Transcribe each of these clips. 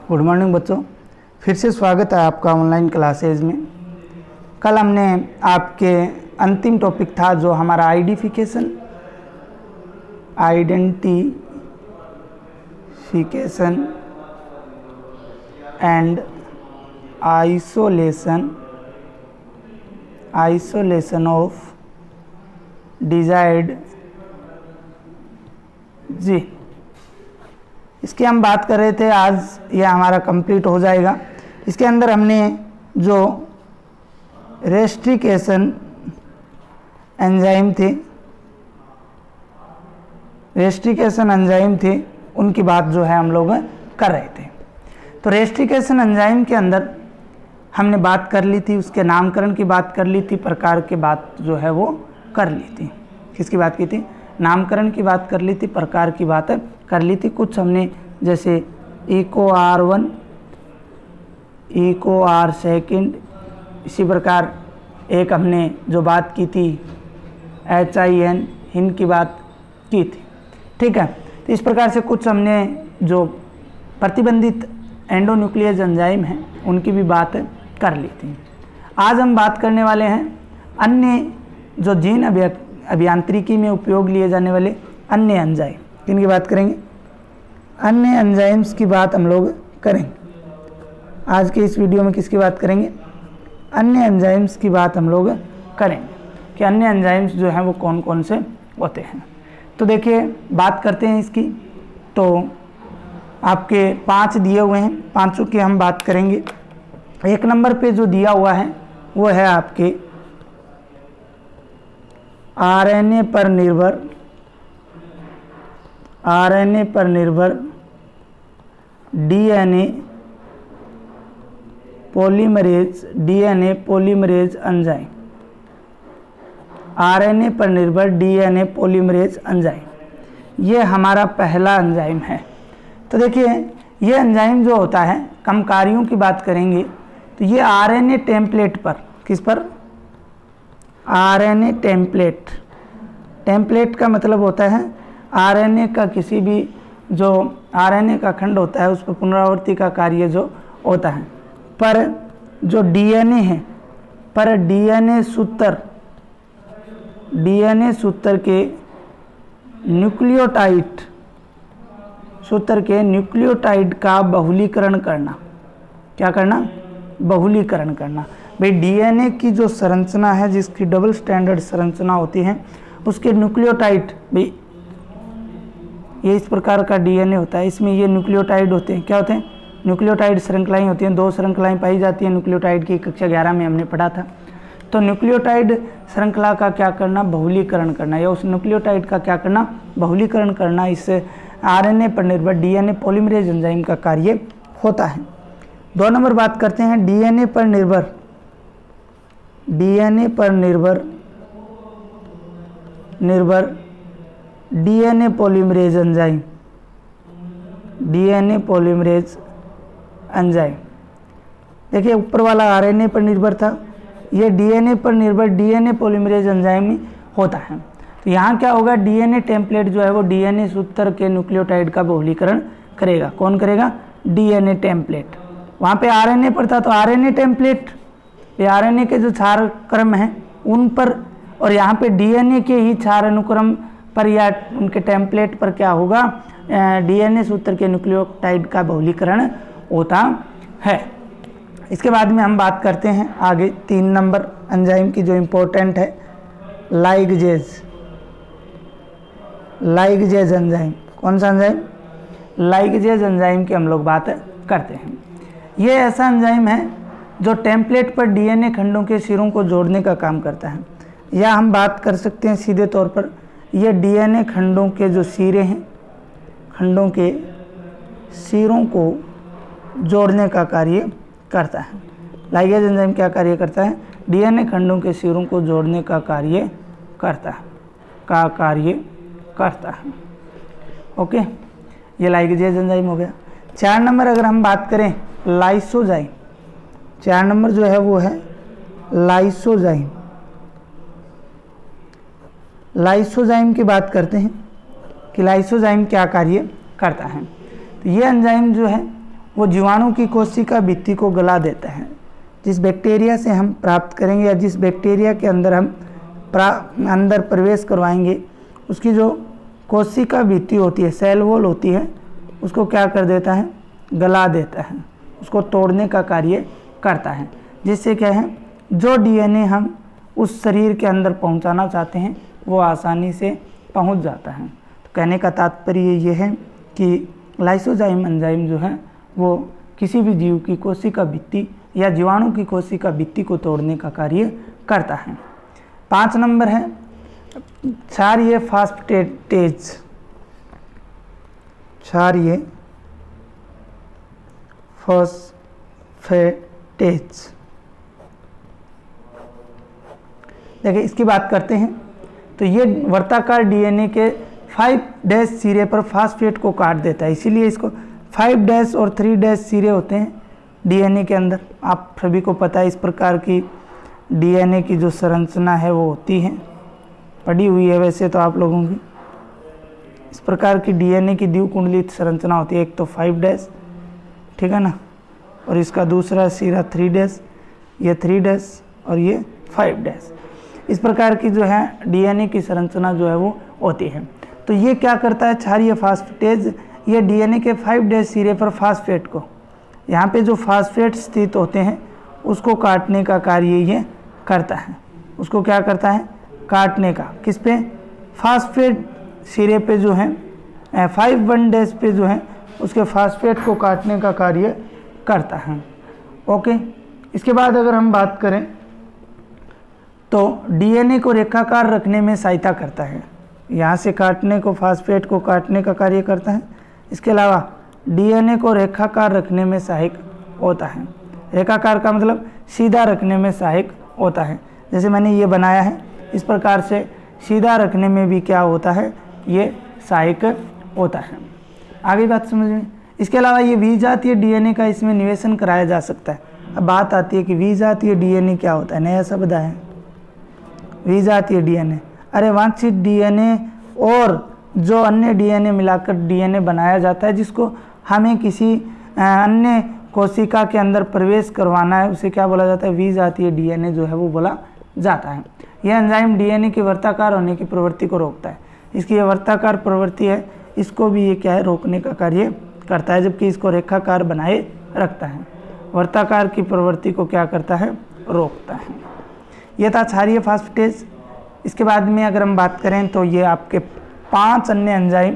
Good morning बच्चों, फिर से स्वागत है आपका ऑनलाइन क्लासेज में। कल हमने आपके अंतिम टॉपिक था जो हमारा identification and isolation of desired जी, इसकी हम बात कर रहे थे। आज यह हमारा कंप्लीट हो जाएगा। इसके अंदर हमने जो रेस्ट्रिकेशन एंजाइम थे उनकी बात जो है हम लोग कर रहे थे। तो रेस्ट्रिकेशन एंजाइम के अंदर हमने बात कर ली थी, उसके नामकरण की बात कर ली थी, प्रकार की बात जो है वो कर ली थी। किसकी बात की थी? नामकरण की बात कर ली थी, प्रकार की बात कर ली थी। कुछ हमने जैसे इको R1, इको R2, इसी प्रकार एक हमने जो बात की थी HIN, हिन की बात की थी। ठीक है, तो इस प्रकार से कुछ हमने जो प्रतिबंधित एंडोन्यूक्लियस एंजाइम हैं उनकी भी बात कर ली थी। आज हम बात करने वाले हैं अन्य जो जीन अभियांत्रिकी में उपयोग लिए जाने वाले अन्य एंजाइम। किनकी बात करेंगे? अन्य एंजाइम्स की बात हम लोग करेंगे। आज के इस वीडियो में किसकी बात करेंगे? अन्य एंजाइम्स की बात हम लोग करेंगे कि अन्य एंजाइम्स जो हैं वो कौन कौन से होते हैं। तो देखिए, बात करते हैं इसकी। तो आपके 5 दिए हुए हैं, 5 की हम बात करेंगे। 1 नंबर पे जो दिया हुआ है वो है आपके आरएनए पर निर्भर डीएनए पॉलीमरेज एंजाइम। आरएनए पर निर्भर डीएनए पॉलीमरेज एंजाइम, ये हमारा पहला एंजाइम है। तो देखिए, ये एंजाइम जो होता है, कम कार्यों की बात करेंगे तो ये आरएनए टेम्पलेट पर, किस पर? आरएनए टेम्पलेट का मतलब होता है आरएनए का किसी भी जो आरएनए का खंड होता है उस पर पुनरावृत्ति का कार्य जो होता है। पर जो डीएनए है, पर डीएनए सूत्र के न्यूक्लियोटाइड का बहुलीकरण करना। क्या करना? बहुलीकरण करना। भाई, डीएनए की जो संरचना है, जिसकी डबल स्टैंडर्ड संरचना होती है, उसके न्यूक्लियोटाइड, भाई ये इस प्रकार का डीएनए होता है, इसमें ये न्यूक्लियोटाइड होते हैं। क्या होते हैं? न्यूक्लियोटाइड श्रृंखलाएं होती हैं। 2 श्रृंखलाएं पाई जाती हैं न्यूक्लियोटाइड की, कक्षा 11 में हमने पढ़ा था। तो न्यूक्लियोटाइड श्रृंखला का क्या करना? बहुलीकरण करना, या उस न्यूक्लियोटाइड का क्या करना? बहुलीकरण करना। इस आरएनए पर निर्भर डीएनए पॉलीमरेज एंजाइम का कार्य होता है। 2 नंबर बात करते हैं डीएनए पर निर्भर डीएनए पॉलीमरेज एंजाइम। देखिए, ऊपर वाला आरएनए पर निर्भर था, ये डीएनए पर निर्भर डीएनए पॉलीमरेज एंजाइम होता है। तो यहाँ क्या होगा? डीएनए टेम्पलेट जो है वो डीएनए सूत्र के न्यूक्लियोटाइड का बहुलीकरण करेगा। कौन करेगा? DNA template. वहाँ पे आरएनए पर था तो आरएनए टेम्पलेट, ये आरएनए के जो 4 क्रम हैं उन पर, और यहाँ पे डीएनए के ही 4 अनुक्रम पर या उनके टेम्पलेट पर क्या होगा? डीएनए सूत्र के न्यूक्लियोटाइड का बहुलीकरण होता है। इसके बाद में हम बात करते हैं आगे 3 नंबर एंजाइम की जो इम्पोर्टेंट है, लाइगेज एंजाइम। कौन सा एंजाइम? लाइगेज एंजाइम की हम लोग बात करते हैं। ये ऐसा एंजाइम है जो टेम्पलेट पर डीएनए खंडों के सिरों को जोड़ने का काम करता है, या हम बात कर सकते हैं सीधे तौर पर ये डीएनए खंडों के जो सिरे हैं, खंडों के सिरों को जोड़ने का कार्य करता है। लाइगेज एंजाइम क्या कार्य करता है? डीएनए खंडों के सिरों को जोड़ने का कार्य करता है। ओके, ये लाइगेज एंजाइम हो गया। 4 नंबर अगर हम बात करें लाइसोजाइम, 4 नंबर जो है वो है लाइसोजाइम। लाइसोजाइम की बात करते हैं कि लाइसोजाइम क्या कार्य करता है। तो ये एंजाइम जो है वो जीवाणु की कोशिका भित्ति को गला देता है। जिस बैक्टीरिया से हम प्राप्त करेंगे या जिस बैक्टीरिया के अंदर हम अंदर प्रवेश करवाएंगे, उसकी जो कोशिका भित्ति होती है, सेल वॉल होती है, उसको क्या कर देता है, गला देता है, उसको तोड़ने का कार्य करता है। जिससे क्या है, जो डीएनए हम उस शरीर के अंदर पहुंचाना चाहते हैं वो आसानी से पहुंच जाता है। तो कहने का तात्पर्य ये है कि लाइसोजाइम एंजाइम जो है वो किसी भी जीव की कोशिका भित्ति या जीवाणु की कोशिका भित्ति को तोड़ने का कार्य करता है। 5 नंबर है क्षारीय फास्फेटेज। क्षारीय फास्फेटेज, देखिए इसकी बात करते हैं। तो ये वर्ताकार डीएनए के 5' सिरे पर फास्फेट को काट देता है, इसीलिए इसको 5' और 3' सिरे होते हैं डीएनए के अंदर। आप सभी को पता है इस प्रकार की डीएनए की जो संरचना है वो होती है, पड़ी हुई है वैसे तो आप लोगों की। इस प्रकार की डीएनए की द्विकुंडलित संरचना होती है, एक तो 5', ठीक है ना, और इसका दूसरा सिरा 3', ये 3' और ये 5'। इस प्रकार की जो है डीएनए की संरचना जो है वो होती है। तो ये क्या करता है, क्षारीय फास्फेटेज, ये डीएनए के 5' सिरे पर फास्फेट को, यहाँ पे जो फास्फेट स्थित होते हैं उसको काटने का कार्य ये करता है। उसको क्या करता है, काटने का। किस पे, फास्फेट सिरे पे जो है 5' पे जो है उसके फास्फेट को काटने का कार्य करता है। ओके, इसके बाद अगर हम बात करें तो डीएनए को रेखाकार रखने में सहायता करता है। यहाँ से काटने को, फास्फेट को काटने का कार्य करता है। इसके अलावा डीएनए को रेखाकार रखने में सहायक होता है। रेखाकार का मतलब सीधा रखने में सहायक होता है। जैसे मैंने ये बनाया है, इस प्रकार से सीधा रखने में भी क्या होता है, ये सहायक होता है। आगे बात समझ में। इसके अलावा ये विजातीय डीएनए का इसमें निवेशन कराया जा सकता है। अब बात आती है कि विजातीय डीएनए क्या होता है, नया शब्द है विजातीय डीएनए। अरे वांछित डीएनए और जो अन्य डीएनए मिलाकर डीएनए बनाया जाता है, जिसको हमें किसी अन्य कोशिका के अंदर प्रवेश करवाना है, उसे क्या बोला जाता है, विजातीय डीएनए जो है वो बोला जाता है। यह एंजाइम डीएनए की वर्ताकार होने की प्रवृत्ति को रोकता है। इसकी यह वर्ताकार प्रवृत्ति है, इसको भी ये क्या है, रोकने का कार्य करता है, जबकि इसको रेखाकार बनाए रखता है। वर्ताकार की प्रवृत्ति को क्या करता है, रोकता है। यह था क्षारीय फास्फेटेज। इसके बाद में अगर हम बात करें तो ये आपके 5 अन्य एंजाइम,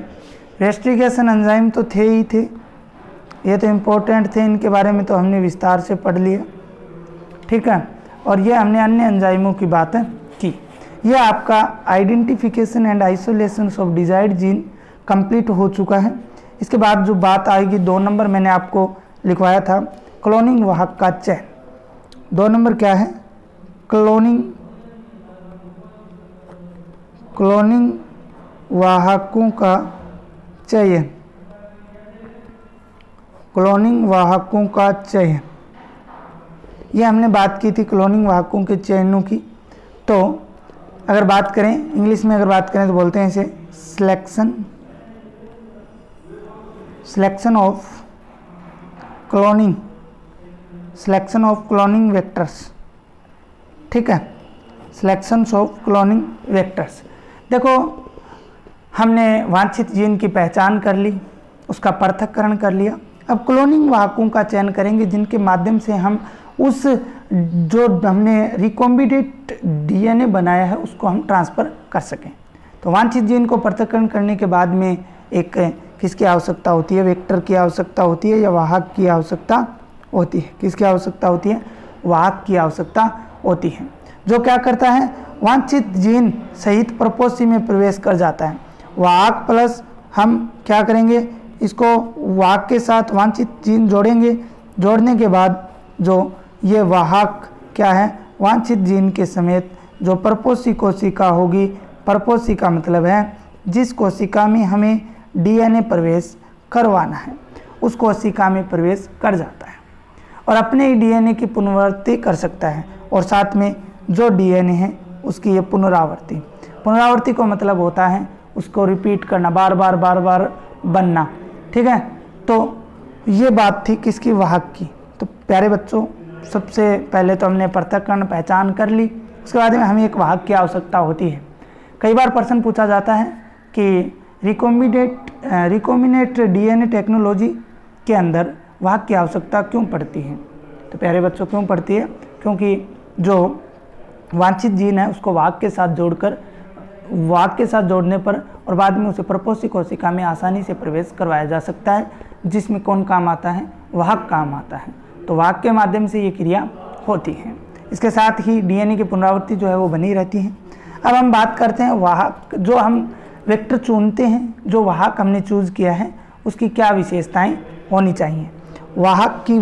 रेस्ट्रिकेशन एंजाइम तो थे ही थे, ये तो इम्पोर्टेंट थे, इनके बारे में तो हमने विस्तार से पढ़ लिया, ठीक है। और ये हमने अन्य एंजाइमों की बात की। यह आपका identification and isolation of desired gene complete हो चुका है। इसके बाद जो बात आएगी 2 नंबर मैंने आपको लिखवाया था, क्लोनिंग वाहक का चयन। 2 नंबर क्या है, क्लोनिंग वाहकों का चयन। क्लोनिंग वाहकों का चयन, ये हमने बात की थी क्लोनिंग वाहकों के चयनों की। तो अगर बात करें इंग्लिश में, अगर बात करें तो बोलते हैं इसे सिलेक्शन ऑफ क्लोनिंग वेक्टर्स, ठीक है, सिलेक्शन ऑफ क्लोनिंग वेक्टर्स। देखो हमने वांछित जीन की पहचान कर ली, उसका पृथक्करण कर लिया। अब क्लोनिंग वाहकों का चयन करेंगे जिनके माध्यम से हम उस जो हमने रिकॉम्बिनेंट डीएनए बनाया है उसको हम ट्रांसफ़र कर सकें। तो वांछित जीन को पृथक्करण करने के बाद में एक किसकी आवश्यकता होती है, वेक्टर की आवश्यकता होती है या वाहक की आवश्यकता होती है। किसकी आवश्यकता होती है, वाहक की आवश्यकता होती है, जो क्या करता है, वांछित जीन सहित प्रपोसी में प्रवेश कर जाता है। वाहक प्लस हम क्या करेंगे, इसको वाहक के साथ वांछित जीन जोड़ेंगे। जोड़ने के बाद जो ये वाहक क्या है, वांछित जीन के समेत जो प्रपोसी कोशिका होगी, प्रपोसी का मतलब है जिस कोशिका में हमें डीएनए प्रवेश करवाना है, उस कोशिका में प्रवेश कर जाता है और अपने ही डीएनए की पुनरावृत्ति कर सकता है। और साथ में जो डीएनए है उसकी ये पुनरावृत्ति को मतलब होता है उसको रिपीट करना, बार बार बनना, ठीक है। तो ये बात थी किसकी, वाहक की। तो प्यारे बच्चों, सबसे पहले तो हमने पृथक्करण पहचान कर ली, उसके बाद में हमें एक वाहक की आवश्यकता होती है। कई बार प्रश्न पूछा जाता है कि रिकॉम्बिनेंट डीएनए टेक्नोलॉजी के अंदर वाहक की आवश्यकता क्यों पड़ती है। तो प्यारे बच्चों, क्यों पड़ती है? क्योंकि जो वांछित जीन है उसको वाहक के साथ जोड़ने पर और बाद में उसे प्रपोषी कोशिका में आसानी से प्रवेश करवाया जा सकता है, जिसमें कौन काम आता है? वाहक काम आता है। तो वाहक के माध्यम से ये क्रिया होती है। इसके साथ ही डीएनए की पुनरावृत्ति जो है वो बनी रहती है। अब हम बात करते हैं वाहक, जो हम वेक्टर चुनते हैं, जो वाहक हमने चूज किया है उसकी क्या विशेषताएं होनी चाहिए। वाहक की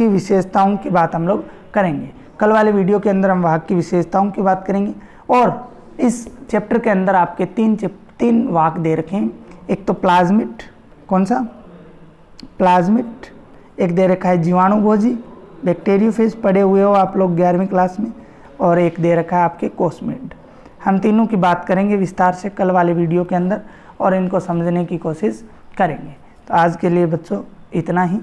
विशेषताओं की बात हम लोग करेंगे। कल वाले वीडियो के अंदर हम वाहक की विशेषताओं की बात करेंगे। और इस चैप्टर के अंदर आपके तीन वाहक दे रखे हैं। एक तो प्लाज्मिड, कौन सा? प्लाज्मिड। एक दे रखा है जीवाणुभोजी, बैक्टीरियोफेज, पढ़े हुए हो आप लोग 11वीं क्लास में। और एक दे रखा है आपके कोस्मिड। हम तीनों की बात करेंगे विस्तार से कल वाले वीडियो के अंदर और इनको समझने की कोशिश करेंगे। तो आज के लिए बच्चों इतना ही।